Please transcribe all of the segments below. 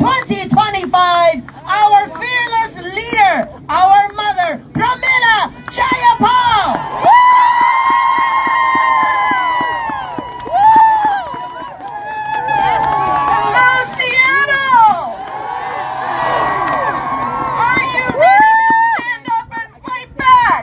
2025, our fearless leader, our mother, Pramila Jayapal. Hello, Seattle! Are you ready to stand up and fight back?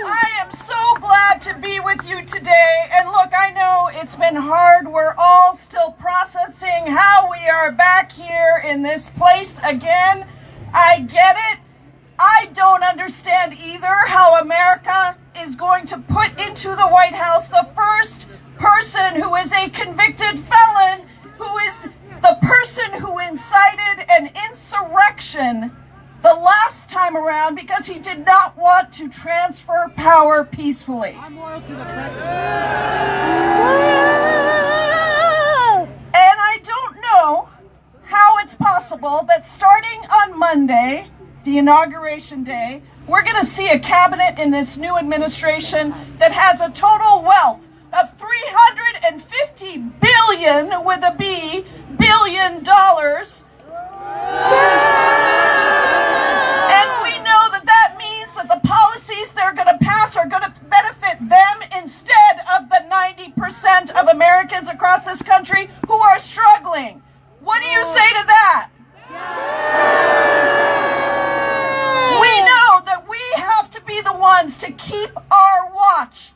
I am so glad to be with you today. And look, I know it's been hard. We're all still processing how we are back here in this place again. I get it. I don't understand either how America is going to put into the White House the first person who is a convicted felon, who is the person who incited an insurrection the last time around because he did not want to transfer power peacefully. I'm loyal to the president. And I don't know how it's possible that starting on Monday, the inauguration day, we're going to see a cabinet in this new administration that has a total wealth of $350 billion with a B, billion dollars. And we know that that means that the policies they're going to pass are going to benefit them instead of the 90% of Americans across this country who are struggling. What do you say to that? We know that we have to be the ones to keep our watch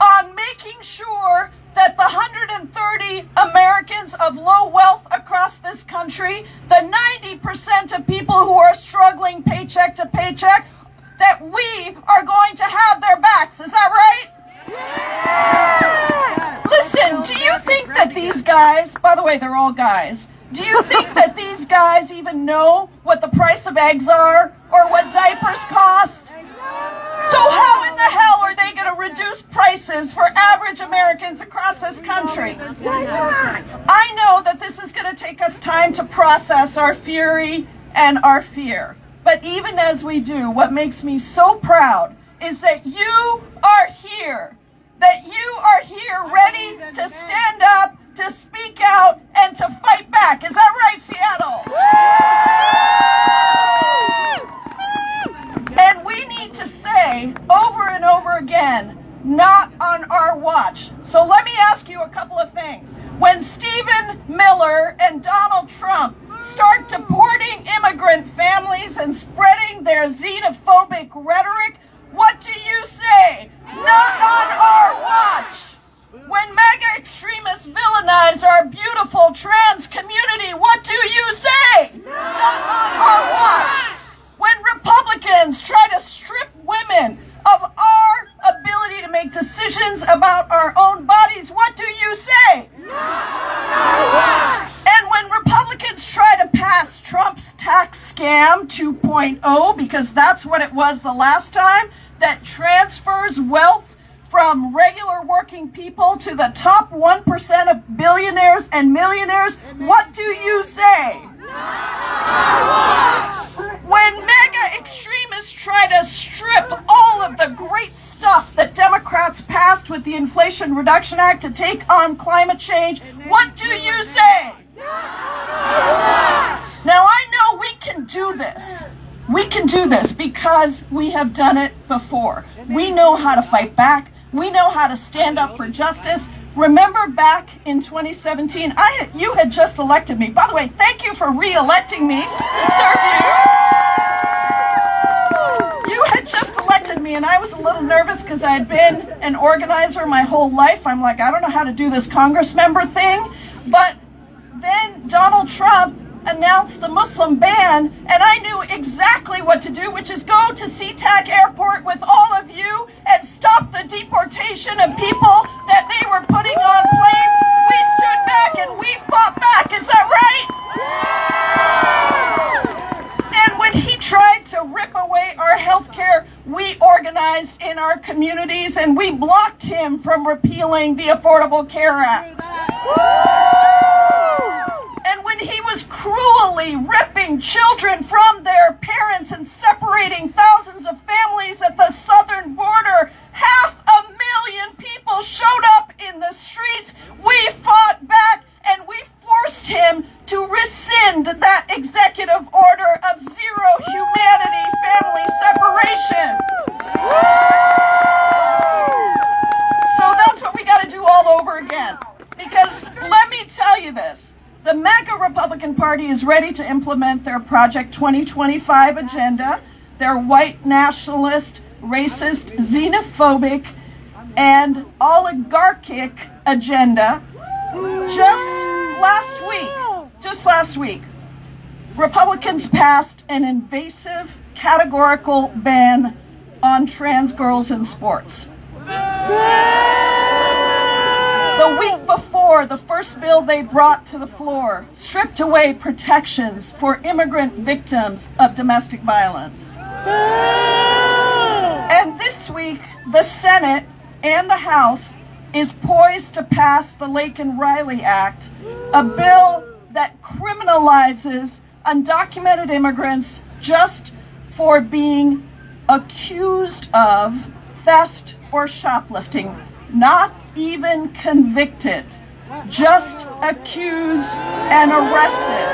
on making sure that the 130 Americans of low wealth across this country, the 90% of people who are struggling paycheck to paycheck, that we are going to have their backs. Is that right? Listen, do you think that these guys, by the way, they're all guys, do you think that these guys even know what the price of eggs are or what diapers cost? So how in the hell are they going to reduce prices for average Americans across this country? I know that this is going to take us time to process our fury and our fear. But even as we do, what makes me so proud is that you are here. That you are here ready to stand up, to speak out, and to fight back. Is that right, Seattle? And we need to say over and over again, not on our watch. So let me ask you a couple of things. When Stephen Miller and Donald Trump start deporting immigrant families and spreading their xenophobic rhetoric, what do you say? Not on our watch. When mega extremists villainize our beautiful trans community, what do you say? Not on our watch. When Republicans try to strip women of our ability to make decisions about our own bodies, what do you say? And when Republicans try to pass Trump's tax scam 2.0, because that's what it was the last time, that transfers wealth from regular working people to the top 1% of billionaires and millionaires, what do you say? When mega extremists try to strip all of the great stuff that Democrats passed with the Inflation Reduction Act to take on climate change, what do you say? Now I know we can do this. We can do this because we have done it before. We know how to fight back. We know how to stand up for justice. Remember back in 2017, you had just elected me. By the way, thank you for re-electing me to serve you. You had just elected me, and I was a little nervous because I had been an organizer my whole life. I'm like, I don't know how to do this Congress member thing. But then Donald Trump announced the Muslim ban, and I knew exactly what to do, which is go to SeaTac Airport with all of you and stop the deportation of people that they were putting on planes. We stood back and we fought back. Is that right? And when he tried to rip away our health care, we organized in our communities and we blocked him from repealing the Affordable Care Act. And when he was cruelly ripping children from their parents and separating thousands of families at the southern border, 500,000 people showed up in the streets. We fought back and we forced Party is ready to implement their Project 2025 agenda, their white nationalist, racist, xenophobic, and oligarchic agenda. Just last week, Republicans passed an invasive, categorical ban on trans girls in sports. The week before, the first bill they brought to the floor stripped away protections for immigrant victims of domestic violence. And this week, the Senate and the House is poised to pass the Laken Riley Act, a bill that criminalizes undocumented immigrants just for being accused of theft or shoplifting, not even convicted, just accused and arrested.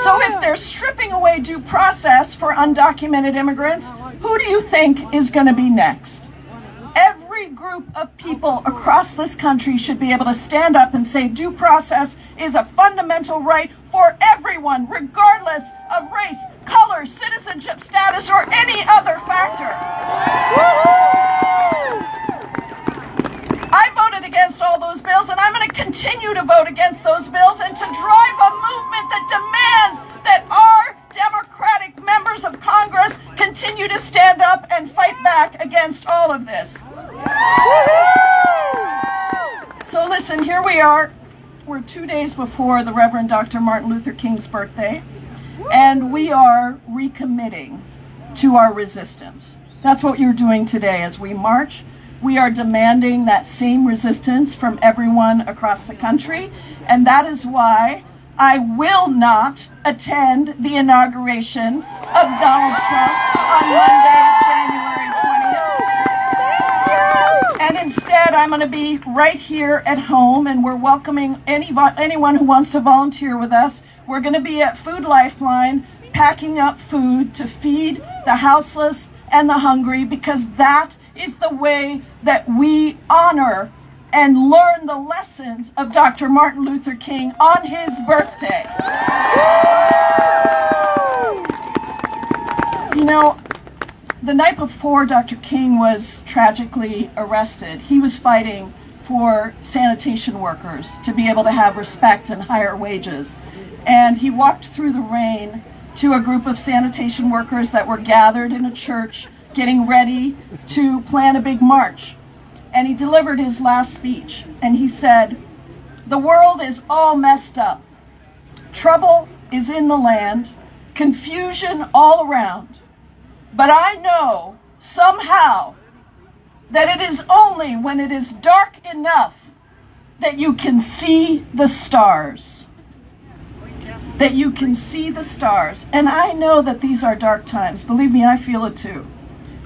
So if they're stripping away due process for undocumented immigrants, who do you think is going to be next? Every group of people across this country should be able to stand up and say due process is a fundamental right for everyone, regardless of race, color, citizenship status, or any other factor. I voted against all those bills, and I'm going to continue to vote against those bills and to drive a movement that demands that our Democratic members of Congress continue to stand up and fight back against all of this. So listen, here we are. We're 2 days before the Reverend Dr. Martin Luther King's birthday, and we are recommitting to our resistance. That's what you're doing today as we march. We are demanding that same resistance from everyone across the country, and that is why I will not attend the inauguration of Donald Trump on Monday, January 20th. And instead, I'm going to be right here at home, and we're welcoming anyone who wants to volunteer with us. We're going to be at Food Lifeline, packing up food to feed the houseless and the hungry, because that is the way that we honor and learn the lessons of Dr. Martin Luther King on his birthday. You know, the night before Dr. King was tragically arrested, he was fighting for sanitation workers to be able to have respect and higher wages. And he walked through the rain to a group of sanitation workers that were gathered in a church getting ready to plan a big march. And he delivered his last speech, and he said, "The world is all messed up. Trouble is in the land, confusion all around. But I know somehow that it is only when it is dark enough that you can see the stars." That you can see the stars. And I know that these are dark times. Believe me, I feel it too.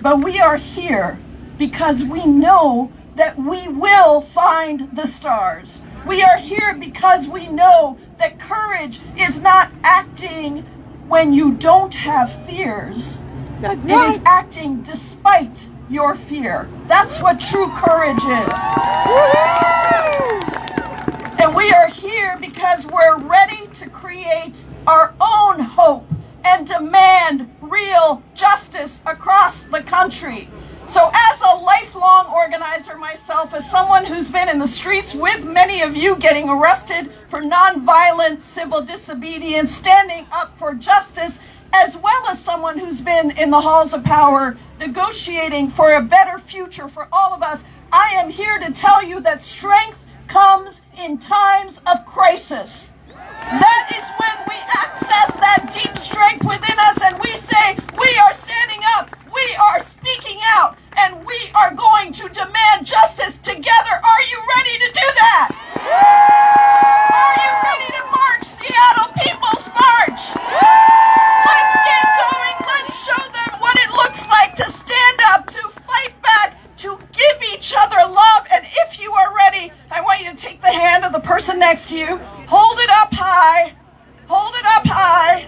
But we are here because we know that we will find the stars. We are here because we know that courage is not acting when you don't have fears. It is acting despite your fear. That's what true courage is. And we are here because we're ready to create our own hope and demand real justice across the country. So as a lifelong organizer myself, as someone who's been in the streets with many of you getting arrested for nonviolent civil disobedience, standing up for justice, as well as someone who's been in the halls of power negotiating for a better future for all of us, I am here to tell you that strength comes in times of crisis. That is when we access that deep strength within us and we say, we are standing up, we are speaking out, and we are going to demand justice together. Are you ready to do that? Are you ready to march, Seattle People's March? Let's get going. Let's show them what it looks like to stand up, to fight back, to give each other love. And if you are ready, I want you to take the hand of the person next to you, hold it up high, hold it up high.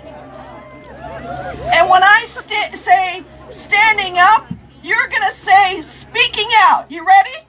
And when I say standing up, you're going to say speaking out. You ready?